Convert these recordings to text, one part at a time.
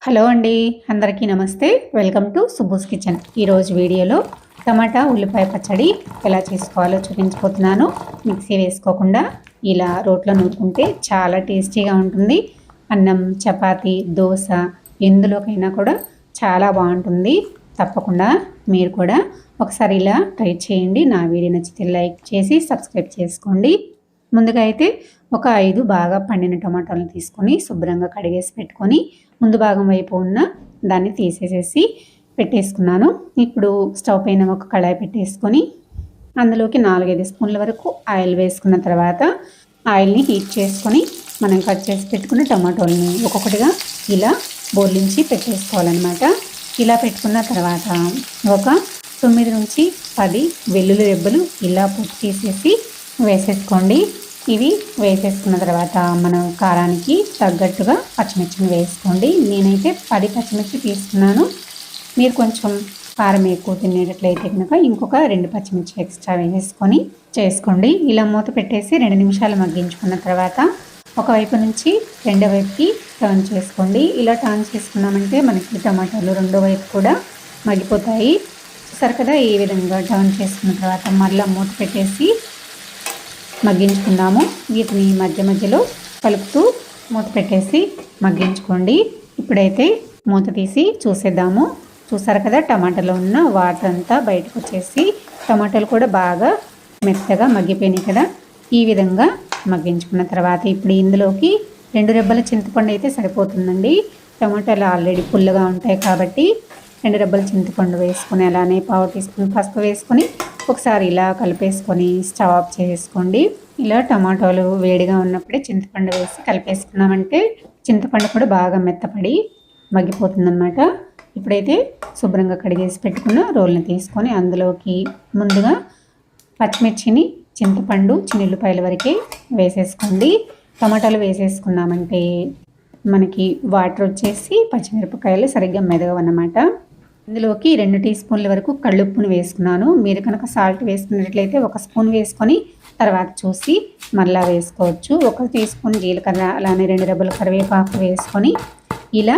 Hello అండి, అందరికీ నమస్తే. Welcome to Subbu's kitchen. ఈరోజు వీడియోలో టమాటా ఉల్లిపాయ పచ్చడి ఎలా చేసుకోవాలో చూపించబోతున్నాను. మిక్సీ వేసుకోకుండా ఇలా రోట్లో నూరుకుంటే చాలా టేస్టీగా ఉంటుంది. అన్నం, చపాతీ, దోశ ఎందులోకైనా కూడా చాలా బాగుంటుంది. తప్పకుండా మీరు కూడా ఒకసారి ఇలా ట్రై చేయండి. నా వీడియో నచ్చితే లైక్ చేసి సబ్స్క్రైబ్ చేసుకోండి. ముందుగా అయితే ఒక 5 బాగా పండిన టమాటాలను తీసుకొని శుభ్రంగా కడిగేసి పెట్టుకొని ముందు భాగం వైపు ఉన్న దాన్ని తీసేసేసి పెట్టేసుకున్నాను. ఇప్పుడు స్టవ్ పైన ఒక కళాయి పెట్టేసుకొని అందులోకి 4-5 స్పూన్ల వరకు ఆయిల్ వేసుకున్న తర్వాత ఆయిల్ని హీట్ చేసుకొని మనం కట్ చేసి పెట్టుకున్న టమాటోల్ని ఒక్కొక్కటిగా ఇలా బోర్లించి పెట్టేసుకోవాలన్నమాట. ఇలా పెట్టుకున్న తర్వాత ఒక 9 నుంచి 10 వెల్లుల్లి రెబ్బలు ఇలా పొట్టు తీసేసి వేసేసుకోండి. ఇవి వేసేసుకున్న తర్వాత మనం కారానికి తగ్గట్టుగా పచ్చిమిర్చిని వేసుకోండి. నేనైతే 10 పచ్చిమిర్చి తీసుకున్నాను. మీరు కొంచెం కారం ఎక్కువ తినేటట్లయితే కనుక ఇంకొక 2 పచ్చిమిర్చి ఎక్స్ట్రా వేసేసుకొని చేసుకోండి. ఇలా మూత పెట్టేసి 2 నిమిషాలు మగ్గించుకున్న తర్వాత ఒకవైపు నుంచి రెండో వైపుకి టర్న్ చేసుకోండి. ఇలా టర్న్ చేసుకున్నామంటే మనకి టమాటాలు రెండో వైపు కూడా మగ్గిపోతాయి. చూసారు కదా, ఈ విధంగా టర్న్ చేసుకున్న తర్వాత మళ్ళీ మూత పెట్టేసి మగ్గించుకుందాము. వీటిని మధ్య మధ్యలో కలుపుతూ మూత పెట్టేసి మగ్గించుకోండి. ఇప్పుడైతే మూత తీసి చూసేద్దాము. చూసారు కదా, టమాటాలో ఉన్న వాటర్ అంతా బయటకు వచ్చేసి టమాటాలు కూడా బాగా మెత్తగా మగ్గిపోయినాయి కదా. ఈ విధంగా మగ్గించుకున్న తర్వాత ఇప్పుడు ఇందులోకి 2 రెబ్బల చింతపండు అయితే సరిపోతుందండి. టమాటాలు ఆల్రెడీ పుల్లగా ఉంటాయి కాబట్టి 2 రెబ్బల చింతపండు వేసుకొని అలానే 1/4 టీ స్పూన్ పసుపు వేసుకొని ఒకసారి ఇలా కలిపేసుకొని స్టవ్ ఆఫ్ చేసుకోండి. ఇలా టమాటాలు వేడిగా ఉన్నప్పుడే చింతపండు వేసి కలిపేసుకున్నామంటే చింతపండు కూడా బాగా మెత్తపడి మగ్గిపోతుందన్నమాట. ఇప్పుడైతే శుభ్రంగా కడిగేసి పెట్టుకున్న రోల్ని తీసుకొని అందులోకి ముందుగా పచ్చిమిర్చిని, చింతపండు, చిన్నుల్లిపాయల వరకే వేసేసుకోండి. టమాటాలు వేసేసుకున్నామంటే మనకి వాటర్ వచ్చేసి పచ్చిమిరపకాయలు సరిగ్గా మెదగవన్నమాట. ఇందులోకి 2 టీ స్పూన్ల వరకు కళ్ళుప్పును వేసుకున్నాను. మీరు కనుక సాల్ట్ వేసుకున్నట్లయితే 1 స్పూన్ వేసుకొని తర్వాత చూసి మళ్ళీ వేసుకోవచ్చు. 1 టీ స్పూన్ జీలకర్ర అలానే 2 రెబ్బల కరివేపాకు వేసుకొని ఇలా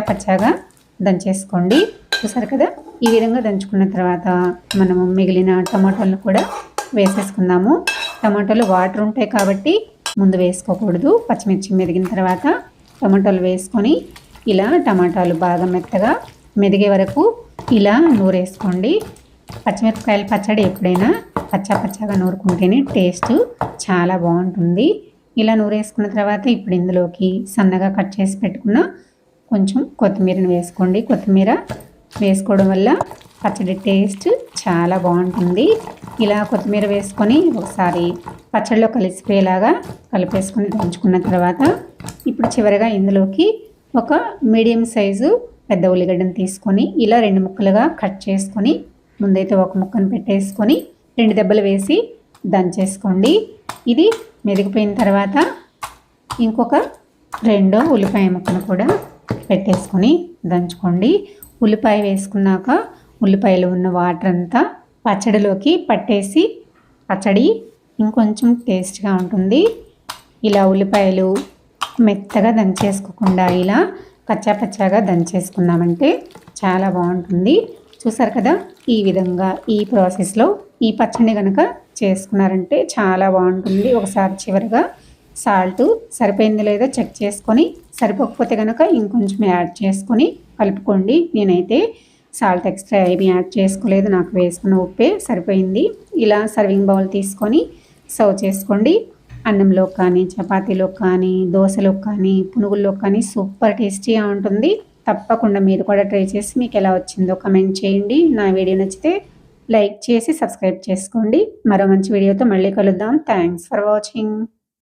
పచ్చాగా దంచేసుకోండి. చూసారు కదా, ఈ విధంగా దంచుకున్న తర్వాత మనము మిగిలిన టమాటాలను కూడా వేసేసుకుందాము. టమాటాలు వాటర్ ఉంటాయి కాబట్టి ముందు వేసుకోకూడదు. పచ్చిమిర్చి మెదిగిన తర్వాత టమాటాలు వేసుకొని ఇలా టమాటాలు బాగా మెత్తగా మెదిగే వరకు ఇలా నూరేసుకోండి. పచ్చిమిరపకాయల పచ్చడి ఎప్పుడైనా పచ్చాగా నూరుకుంటేనే టేస్ట్ చాలా బాగుంటుంది. ఇలా నూరేసుకున్న తర్వాత ఇప్పుడు ఇందులోకి సన్నగా కట్ చేసి పెట్టుకున్న కొంచెం కొత్తిమీరని వేసుకోండి. కొత్తిమీర వేసుకోవడం వల్ల పచ్చడి టేస్ట్ చాలా బాగుంటుంది. ఇలా కొత్తిమీర వేసుకొని ఒకసారి పచ్చడిలో కలిసిపోయేలాగా కలిపేసుకొని దంచుకున్న తర్వాత ఇప్పుడు చివరిగా ఇందులోకి ఒక మీడియం సైజు పెద్ద ఉల్లిగడ్డను తీసుకొని ఇలా 2 ముక్కలుగా కట్ చేసుకొని ముందైతే ఒక ముక్కను పెట్టేసుకొని 2 దెబ్బలు వేసి దంచేసుకోండి. ఇది మెదిగిపోయిన తర్వాత ఇంకొక 2 ఉల్లిపాయ ముక్కను కూడా పెట్టేసుకొని దంచుకోండి. ఉల్లిపాయ వేసుకున్నాక ఉల్లిపాయలో ఉన్న వాటర్ అంతా పచ్చడిలోకి పట్టేసి పచ్చడి ఇంకొంచెం టేస్ట్గా ఉంటుంది. ఇలా ఉల్లిపాయలు మెత్తగా దంచేసుకోకుండా ఇలా పచ్చాగా దంచేసుకున్నామంటే చాలా బాగుంటుంది. చూసారు కదా, ఈ విధంగా ఈ ప్రాసెస్లో ఈ పచ్చడిని కనుక చేసుకున్నారంటే చాలా బాగుంటుంది. ఒకసారి చివరిగా సాల్ట్ సరిపోయింది లేదో చెక్ చేసుకొని సరిపోకపోతే కనుక ఇంకొంచెం యాడ్ చేసుకొని కలుపుకోండి. నేనైతే సాల్ట్ ఎక్స్ట్రా ఏమీ యాడ్ చేసుకోలేదు, నాకు వేసుకున్న ఉప్పే సరిపోయింది. ఇలా సర్వింగ్ బౌల్ తీసుకొని సర్వ్ చేసుకోండి. అన్నంలో కానీ, చపాతీలో కానీ, దోశలో కానీ, పునుగుల్లో కానీ సూపర్ టేస్టీగా ఉంటుంది. తప్పకుండా మీరు కూడా ట్రై చేసి మీకు ఎలా వచ్చిందో కమెంట్ చేయండి. నా వీడియో నచ్చితే లైక్ చేసి సబ్స్క్రైబ్ చేసుకోండి. మరో మంచి వీడియోతో మళ్ళీ కలుద్దాం. Thanks for watching.